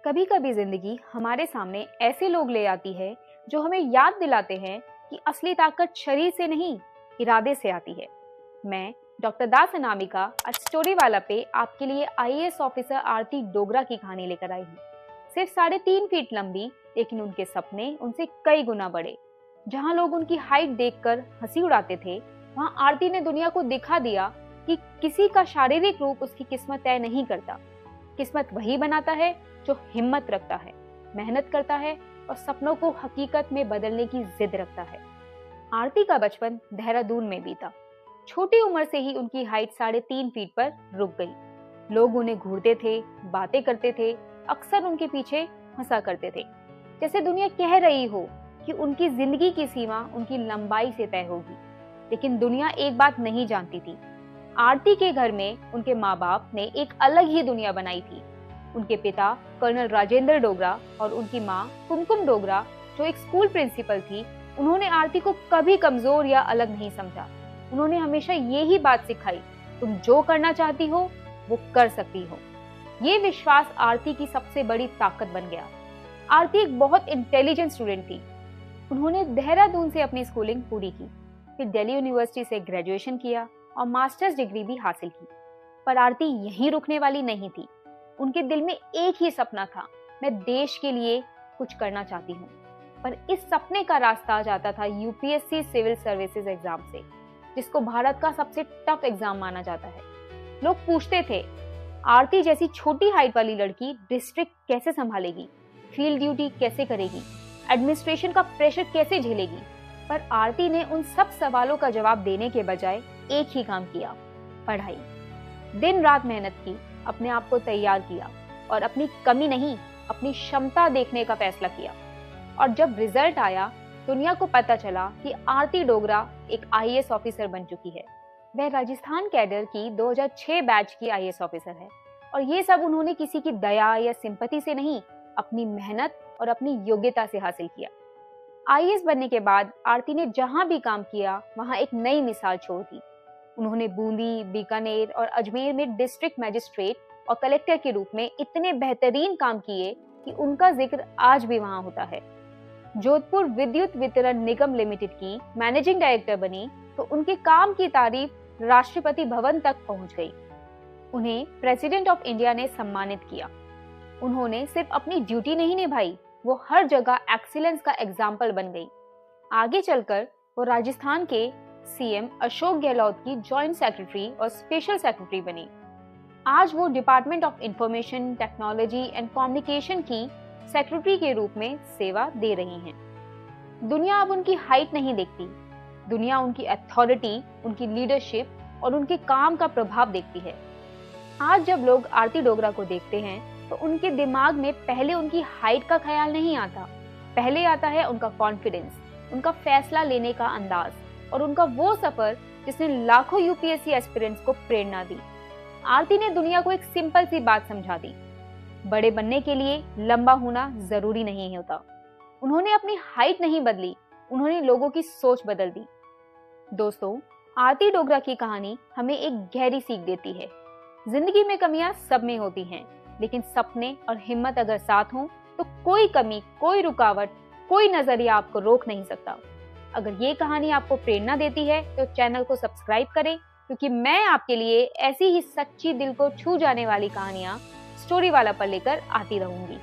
कभी कभी जिंदगी हमारे सामने ऐसे लोग ले आती है जो हमें याद दिलाते हैं कि असली ताकत शरीर से नहीं, इरादे से आती है। मैं डॉक्टर दास अनामिका आज स्टोरी वाला पे आपके लिए आईएएस ऑफिसर आरती डोगरा की कहानी लेकर आई हूँ। सिर्फ 3.5 फीट लंबी, लेकिन उनके सपने उनसे कई गुना बड़े। जहाँ लोग उनकी हाइट देखकर हंसी उड़ाते थे, वहाँ आरती ने दुनिया को दिखा दिया कि किसी का शारीरिक रूप उसकी किस्मत तय नहीं करता। किस्मत वही बनाता है जो हिम्मत रखता है, मेहनत करता है और सपनों को हकीकत में बदलने की जिद रखता है। आरती का बचपन देहरादून में बीता। छोटी उम्र से ही उनकी हाइट 3.5 फीट पर रुक गई। लोग उन्हें घूरते थे, बातें करते थे, अक्सर उनके पीछे हंसा करते थे, जैसे दुनिया कह रही हो कि उनकी जिंदगी की सीमा उनकी लंबाई से तय होगी। लेकिन दुनिया एक बात नहीं जानती थी, आरती के घर में उनके माँ बाप ने एक अलग ही दुनिया बनाई थी। उनके पिता कर्नल राजेंद्र डोगरा और उनकी माँ कुमकुम डोगरा, जो एक स्कूल प्रिंसिपल थी, उन्होंने आरती को कभी कमजोर या अलग नहीं समझा। उन्होंने हमेशा ये ही बात सिखाई, तुम जो करना चाहती हो वो कर सकती हो। ये विश्वास आरती की सबसे बड़ी ताकत बन गया। आरती एक बहुत इंटेलिजेंट स्टूडेंट थी। उन्होंने देहरादून से अपनी स्कूलिंग पूरी की, फिर दिल्ली यूनिवर्सिटी से ग्रेजुएशन किया और मास्टर्स डिग्री भी हासिल की। पर आरती यहीं रुकने वाली नहीं थी। उनके दिल में एक ही सपना था, मैं देश के लिए कुछ करना चाहती हूँ। पर इस सपने का रास्ता जाता था यूपीएससी सिविल सर्विसेज एग्जाम से, जिसको भारत का सबसे टफ एग्जाम माना जाता है। लोग पूछते थे, आरती जैसी छोटी हाइट वाली लड़की डिस्ट्रिक्ट कैसे संभालेगी, फील्ड ड्यूटी कैसे करेगी, एडमिनिस्ट्रेशन का प्रेशर कैसे झेलेगी। पर आरती ने उन सब सवालों का जवाब देने के बजाय एक ही काम किया, पढ़ाई। दिन रात मेहनत की, अपने आप को तैयार किया और अपनी कमी नहीं, अपनी क्षमता देखने का फैसला किया। और जब रिजल्ट आया, दुनिया को पता चला कि आरती डोगरा एक आईएएस ऑफिसर बन चुकी है। वह राजस्थान कैडर की 2006 बैच की आईएएस ऑफिसर है। और ये सब उन्होंने किसी की दया या सिंपैथी से नहीं, अपनी मेहनत और अपनी योग्यता से हासिल किया। आईएएस बनने के बाद आरती ने जहां भी काम किया, वहां एक नई मिसाल छोड़ दी। उन्होंने बूंदी, बीकानेर और अजमेर में डिस्ट्रिक्ट मैजिस्ट्रेट और कलेक्टर के रूप में इतने बेहतरीन काम किए कि उनका जिक्र आज भी वहां होता है। जोधपुर विद्युत वितरण निगम लिमिटेड की मैनेजिंग डायरेक्टर बनी तो उनके काम की तारीफ राष्ट्रपति भवन तक पहुंच गई। उन्हें प्रेसिडेंट ऑफ इंडिया ने सम्मानित किया। उन्होंने सिर्फ अपनी ड्यूटी नहीं निभाई, वो हर जगह एक्सीलेंस का एग्जाम्पल बन गई। आगे चलकर वो राजस्थान के सीएम अशोक गहलोत की जॉइंट सेक्रेटरी और स्पेशल सेक्रेटरी बनी। आज वो department of information technology and communication की सेक्रेटरी के रूप में सेवा दे रही हैं। दुनिया अब उनकी हाइट नहीं देखती, दुनिया उनकी अथॉरिटी, उनकी लीडरशिप और उनके काम का प्रभाव देखती है। आज जब लोग आरती डोगरा को देखते हैं तो उनके दिमाग में पहले उनकी हाइट का ख्याल नहीं आता, पहले आता है उनका कॉन्फिडेंस, उनका फैसला लेने का अंदाज और उनका वो सफर जिसने लाखों यूपीएससी एस्पिरेंट्स को प्रेरणा दी। आरती ने दुनिया को एक सिंपल सी बात समझा दी, बड़े बनने के लिए लंबा होना जरूरी नहीं होता। उन्होंने अपनी हाइट नहीं बदली, उन्होंने लोगों की सोच बदल दी। दोस्तों, आरती डोगरा की कहानी हमें एक गहरी सीख देती है। जिंदगी में कमियां सब में होती हैं, लेकिन सपने और हिम्मत अगर साथ हों तो कोई कमी, कोई रुकावट, कोई नजरिया आपको रोक नहीं सकता। अगर ये कहानी आपको प्रेरणा देती है तो चैनल को सब्सक्राइब करें, क्योंकि मैं आपके लिए ऐसी ही सच्ची, दिल को छू जाने वाली कहानियां स्टोरी वाला पर लेकर आती रहूंगी।